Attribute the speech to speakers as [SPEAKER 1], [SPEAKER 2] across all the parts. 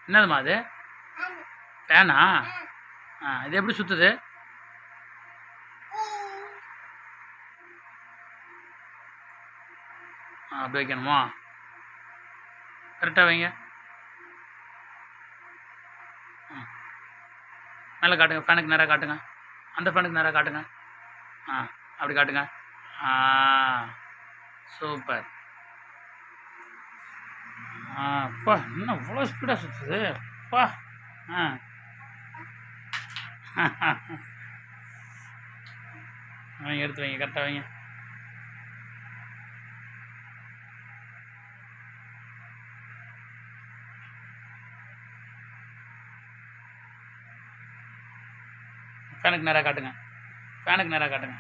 [SPEAKER 1] என்னதும்மா அது? ஃபேனா? இது எப்படி சுற்றுது? அப்படி வைக்கணுமா? கரெக்டாக வைங்க. மேலே காட்டுங்க, ஃபேனுக்கு நேராக காட்டுங்க. அந்த ஃபேனுக்கு நேராக காட்டுங்க. அப்படி காட்டுங்க. சூப்பர். அப்பா இன்னும் இவ்வளோ ஸ்பீடாக சுற்றுது அப்பா. எடுத்து வைங்க, கரெக்டாக வைங்க. ஃபேனுக்கு நேராக காட்டுங்க. ஃபேனுக்கு நேராக காட்டுங்க.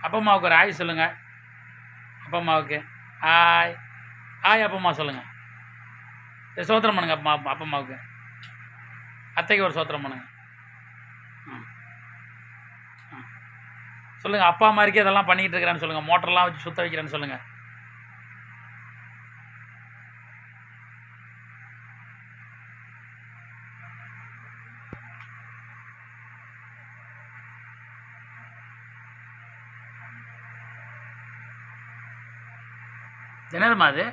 [SPEAKER 1] அப்பா அம்மாவுக்கு ஒரு ஆய் சொல்லுங்க. அப்பா அம்மாவுக்கு ஆய் ஆய் அப்பா அம்மா சொல்லுங்க. சோத்திரம் பண்ணுங்க அப்பா அம்மாவுக்கு. அத்தைக்கு ஒரு சோத்திரம் பண்ணுங்க. சொல்லுங்க. அப்பா மாதிரிக்கே இதெல்லாம் பண்ணிக்கிட்டு இருக்கிறேன்னு சொல்லுங்க. மோட்டர்லாம் வச்சு சுத்த வைக்கிறேன்னு சொல்லுங்க. என்னதும்மா அது?